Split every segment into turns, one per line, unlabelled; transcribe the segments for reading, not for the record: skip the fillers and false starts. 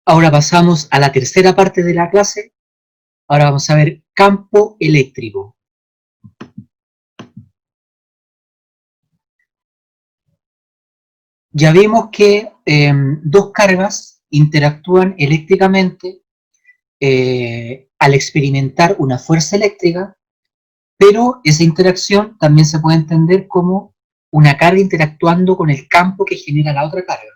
Ahora pasamos a la tercera parte de la clase. Ahora vamos a ver campo eléctrico. Ya vimos que dos cargas interactúan eléctricamente al experimentar una fuerza eléctrica, pero esa interacción también se puede entender como una carga interactuando con el campo que genera la otra carga.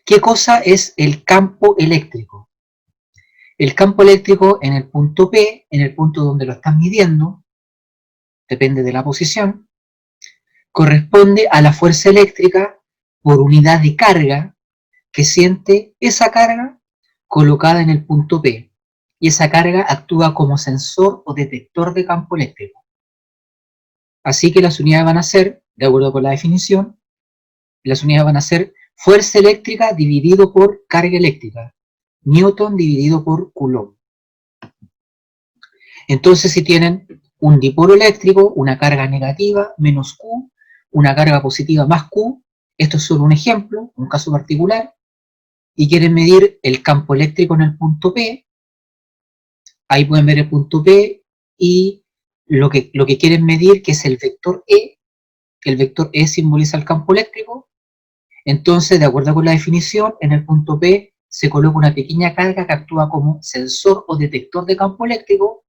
¿Qué cosa es el campo eléctrico? El campo eléctrico en el punto P, en el punto donde lo están midiendo, depende de la posición, corresponde a la fuerza eléctrica por unidad de carga que siente esa carga colocada en el punto P. Y esa carga actúa como sensor o detector de campo eléctrico. Así que las unidades van a ser, de acuerdo con la definición, las unidades van a ser fuerza eléctrica dividido por carga eléctrica, Newton dividido por Coulomb. Entonces, si tienen un dipolo eléctrico, una carga negativa menos Q, una carga positiva más Q, esto es solo un ejemplo, un caso particular, y quieren medir el campo eléctrico en el punto P, ahí pueden ver el punto P y lo que quieren medir, que es el vector E, que el vector E simboliza el campo eléctrico. Entonces, de acuerdo con la definición, en el punto P se coloca una pequeña carga que actúa como sensor o detector de campo eléctrico.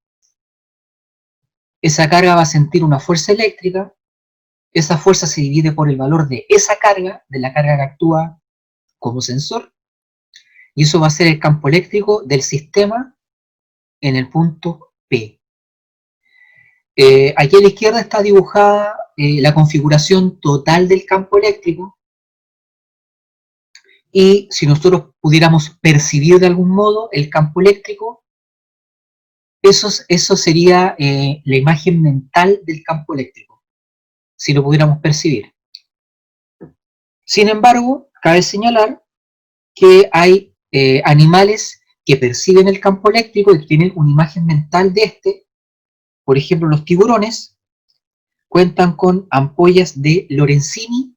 Esa carga va a sentir una fuerza eléctrica, esa fuerza se divide por el valor de esa carga, de la carga que actúa como sensor, y eso va a ser el campo eléctrico del sistema en el punto P. Aquí a la izquierda está dibujada la configuración total del campo eléctrico, y si nosotros pudiéramos percibir de algún modo el campo eléctrico, eso sería la imagen mental del campo eléctrico, si lo pudiéramos percibir. Sin embargo, cabe señalar que hay animales que perciben el campo eléctrico y que tienen una imagen mental de este. Por ejemplo, los tiburones cuentan con ampollas de Lorenzini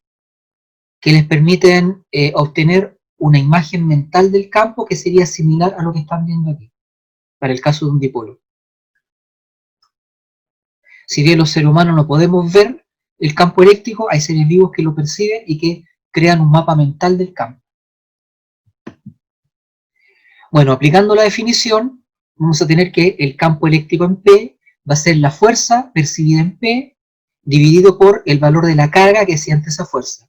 que les permiten obtener una imagen mental del campo que sería similar a lo que están viendo aquí, para el caso de un dipolo. Si bien los seres humanos no podemos ver el campo eléctrico, hay seres vivos que lo perciben y que crean un mapa mental del campo. Bueno, aplicando la definición, vamos a tener que el campo eléctrico en P va a ser la fuerza percibida en P dividido por el valor de la carga que siente esa fuerza.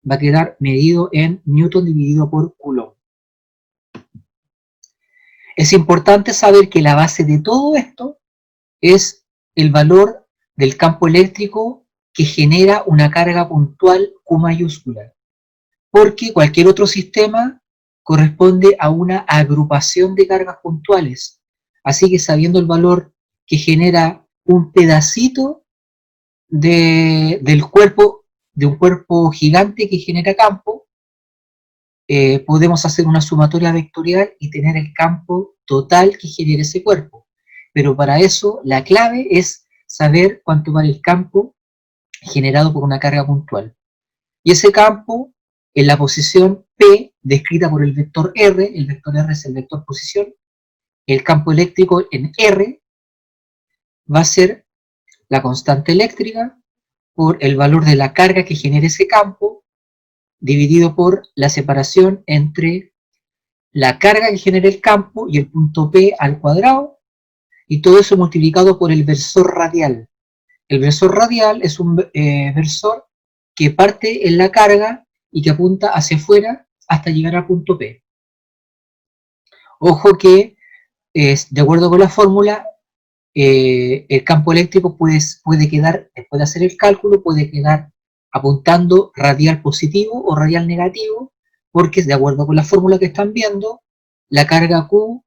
Va a quedar medido en Newton dividido por Coulomb. Es importante saber que la base de todo esto es el valor del campo eléctrico que genera una carga puntual Q mayúscula, porque cualquier otro sistema corresponde a una agrupación de cargas puntuales. Así que sabiendo el valor que genera un pedacito del cuerpo, de un cuerpo gigante que genera campo, podemos hacer una sumatoria vectorial y tener el campo total que genera ese cuerpo. Pero para eso la clave es saber cuánto vale el campo generado por una carga puntual. Y ese campo, en la posición P, descrita por el vector R es el vector posición, el campo eléctrico en R va a ser la constante eléctrica por el valor de la carga que genera ese campo, dividido por la separación entre la carga que genera el campo y el punto P al cuadrado, y todo eso multiplicado por el versor radial. El versor radial es un versor que parte en la carga y que apunta hacia afuera hasta llegar al punto P. Ojo que, de acuerdo con la fórmula, el campo eléctrico puede quedar, después de hacer el cálculo, puede quedar apuntando radial positivo o radial negativo, porque de acuerdo con la fórmula que están viendo, la carga Q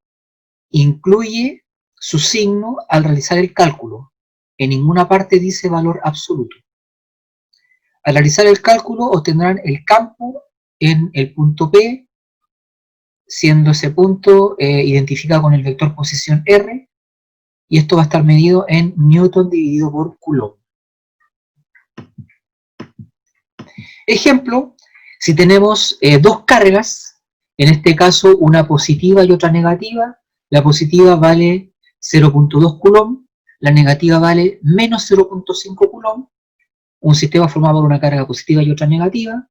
incluye su signo al realizar el cálculo. En ninguna parte dice valor absoluto. Al realizar el cálculo obtendrán el campo en el punto P, siendo ese punto identificado con el vector posición R, y esto va a estar medido en Newton dividido por Coulomb. Ejemplo, Si tenemos dos cargas, en este caso una positiva y otra negativa, la positiva vale 0.2 coulomb, la negativa vale menos 0.5 coulomb, un sistema formado por una carga positiva y otra negativa.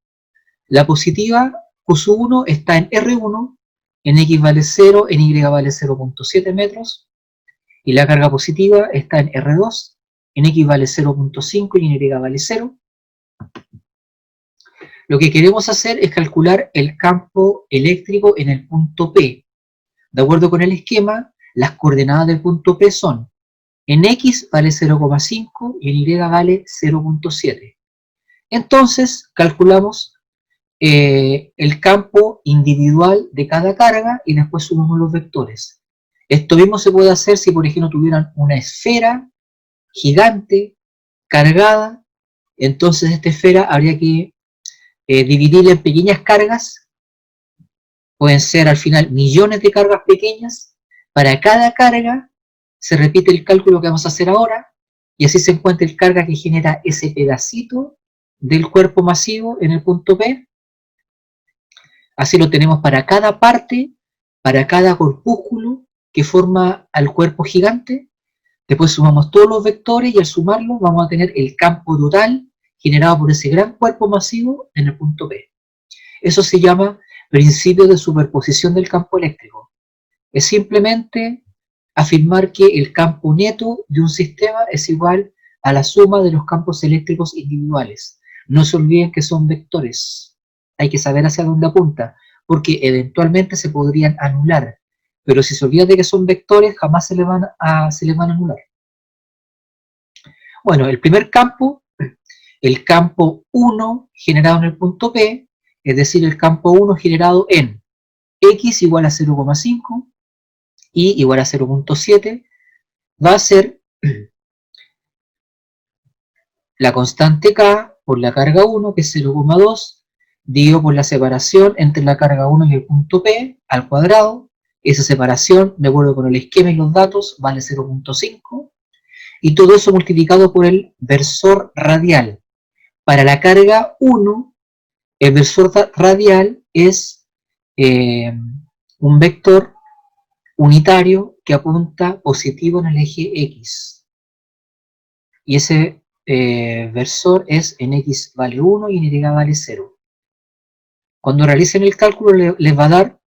La positiva, Q sub 1, está en R1, en X vale 0, en Y vale 0.7 metros, y la carga positiva está en R2, en X vale 0.5 y en Y vale 0. Lo que queremos hacer es calcular el campo eléctrico en el punto P. De acuerdo con el esquema, las coordenadas del punto P son: en X vale 0,5 y en Y vale 0.7. Entonces, calculamos el campo individual de cada carga y después sumamos los vectores. Esto mismo se puede hacer si, por ejemplo, tuvieran una esfera gigante, cargada. Entonces, esta esfera habría que dividirla en pequeñas cargas. Pueden ser al final millones de cargas pequeñas. Para cada carga se repite el cálculo que vamos a hacer ahora, y así se encuentra el carga que genera ese pedacito del cuerpo masivo en el punto P. Así lo tenemos para cada parte, para cada corpúsculo que forma al cuerpo gigante. Después sumamos todos los vectores y al sumarlos vamos a tener el campo total generado por ese gran cuerpo masivo en el punto P. Eso se llama principio de superposición del campo eléctrico. Es simplemente afirmar que el campo neto de un sistema es igual a la suma de los campos eléctricos individuales. No se olviden que son vectores. Hay que saber hacia dónde apunta, porque eventualmente se podrían anular. Pero si se olvida de que son vectores, jamás se le van a anular. Bueno, el primer campo, el campo 1 generado en el punto P, es decir, el campo 1 generado en X igual a 0,5, Y igual a 0.7, va a ser la constante K por la carga 1, que es 0,2, dividido por la separación entre la carga 1 y el punto P, al cuadrado. Esa separación, de acuerdo con el esquema y los datos, vale 0.5. Y todo eso multiplicado por el versor radial. Para la carga 1, el versor radial es un vector unitario que apunta positivo en el eje X. Y ese versor es en X vale 1 y en Y vale 0. Cuando realicen el cálculo les va a dar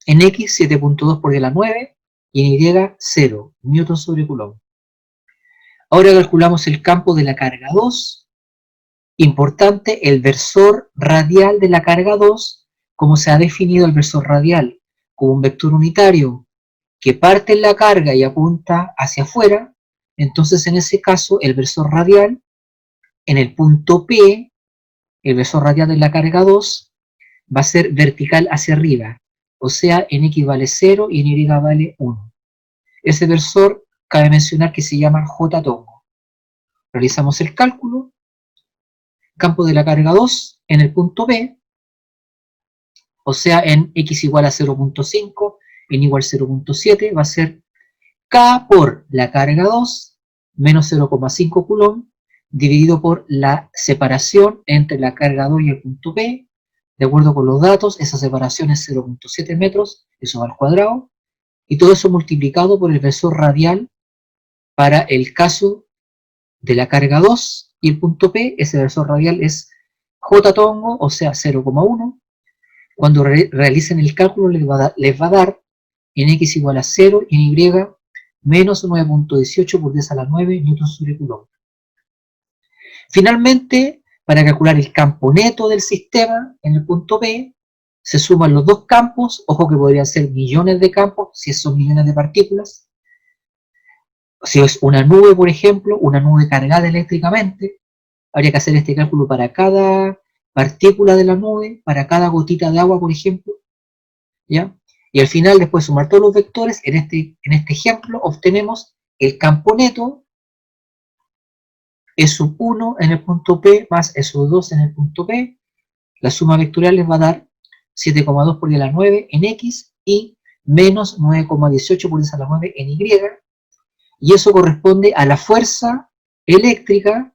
en X 7.2 por 10 a la 9 y en Y 0, newton sobre coulomb. Ahora calculamos el campo de la carga 2. Importante, el versor radial de la carga 2, como se ha definido el versor radial como un vector unitario que parte en la carga y apunta hacia afuera, entonces en ese caso el versor radial en el punto P, el versor radial de la carga 2, va a ser vertical hacia arriba, o sea, en X vale 0 y en Y vale 1. Ese versor cabe mencionar que se llama J tongo. Realizamos el cálculo. Campo de la carga 2 en el punto B, o sea, en X igual a 0.5, en igual 0.7, va a ser K por la carga 2 menos 0,5 coulomb dividido por la separación entre la carga 2 y el punto P. De acuerdo con los datos, esa separación es 0.7 metros, eso va al cuadrado, y todo eso multiplicado por el versor radial para el caso de la carga 2 y el punto P. Ese versor radial es J tongo, o sea 0,1. Cuando realicen el cálculo les va a dar en X igual a 0 y en Y menos 9.18 por 10 a la 9 newton sobre coulomb. Finalmente, para calcular el campo neto del sistema en el punto P, se suman los dos campos. Ojo que podrían ser millones de campos si son millones de partículas. Si es una nube, por ejemplo, una nube cargada eléctricamente, habría que hacer este cálculo para cada partícula de la nube, para cada gotita de agua, por ejemplo, ¿ya? Y al final, después de sumar todos los vectores, en este ejemplo, obtenemos el campo neto, E sub 1 en el punto P más E sub 2 en el punto P. La suma vectorial les va a dar 7,2 por 10 a la 9 en X y menos 9,18 por 10 a la 9 en Y. Y eso corresponde a la fuerza eléctrica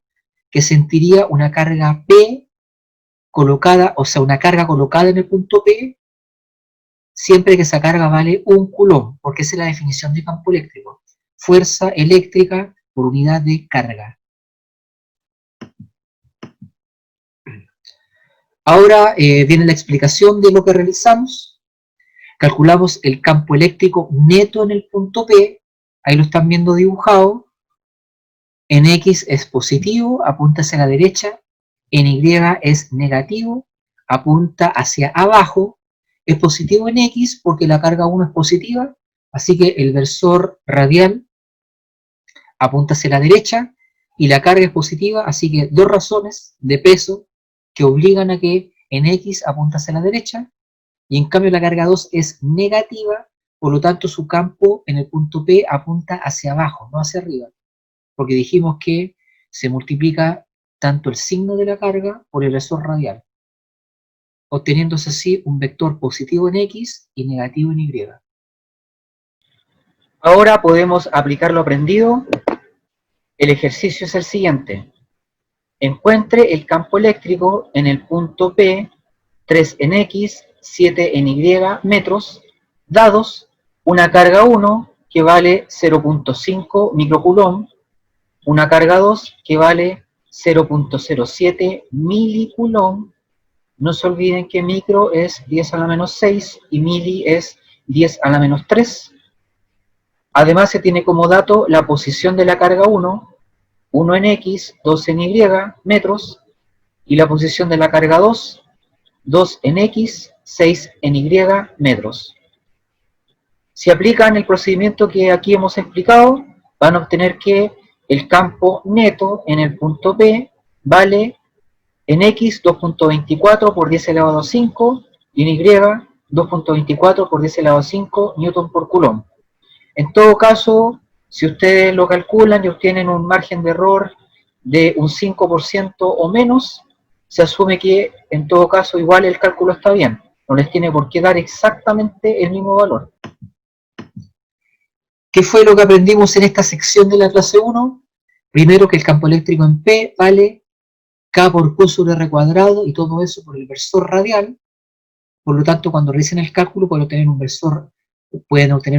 que sentiría una carga P colocada, o sea, una carga colocada en el punto P, siempre que esa carga vale 1 coulomb, porque esa es la definición de campo eléctrico. Fuerza eléctrica por unidad de carga. Ahora viene la explicación de lo que realizamos. Calculamos el campo eléctrico neto en el punto P, ahí lo están viendo dibujado. En X es positivo, apunta hacia la derecha. En Y es negativo, apunta hacia abajo. Es positivo en X porque la carga 1 es positiva, así que el versor radial apunta hacia la derecha y la carga es positiva, así que dos razones de peso que obligan a que en X apunta hacia la derecha, y en cambio la carga 2 es negativa, por lo tanto su campo en el punto P apunta hacia abajo, no hacia arriba, porque dijimos que se multiplica tanto el signo de la carga por el versor radial, obteniéndose así un vector positivo en X y negativo en Y. Ahora podemos aplicar lo aprendido. El ejercicio es el siguiente. Encuentre el campo eléctrico en el punto P, 3 en X, 7 en Y metros, dados una carga 1 que vale 0.5 microcoulomb, una carga 2 que vale 0.07 milicoulomb. No se olviden que micro es 10 a la menos 6 y mili es 10 a la menos 3. Además se tiene como dato la posición de la carga 1, 1 en X, 2 en Y metros, y la posición de la carga 2, 2 en X, 6 en Y metros. Si aplican el procedimiento que aquí hemos explicado, van a obtener que el campo neto en el punto P vale en X 2.24 por 10 elevado a 5 y en Y 2.24 por 10 elevado a 5 newton por coulomb. En todo caso, si ustedes lo calculan y obtienen un margen de error de un 5% o menos, se asume que en todo caso igual el cálculo está bien. No les tiene por qué dar exactamente el mismo valor. ¿Qué fue lo que aprendimos en esta sección de la clase 1? Primero que el campo eléctrico en P vale K por Q sobre R cuadrado y todo eso por el versor radial. Por lo tanto, cuando realicen el cálculo pueden obtener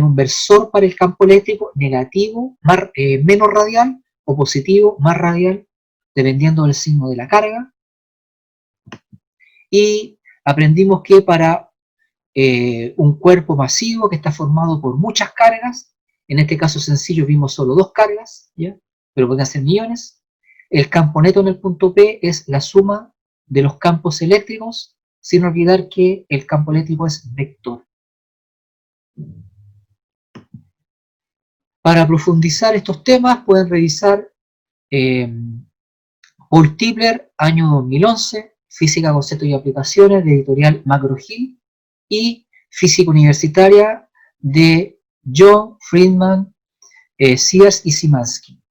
un versor para el campo eléctrico negativo, menos radial, o positivo, más radial, dependiendo del signo de la carga. Y aprendimos que para un cuerpo masivo que está formado por muchas cargas, en este caso sencillo vimos solo dos cargas, ¿ya? Pero pueden ser millones, el campo neto en el punto P es la suma de los campos eléctricos, sin olvidar que el campo eléctrico es vector. Para profundizar estos temas pueden revisar Paul Tipler, año 2011, Física, Conceptos y Aplicaciones, de editorial McGraw-Hill, y Física Universitaria de John Friedman, Sears y Szymanski.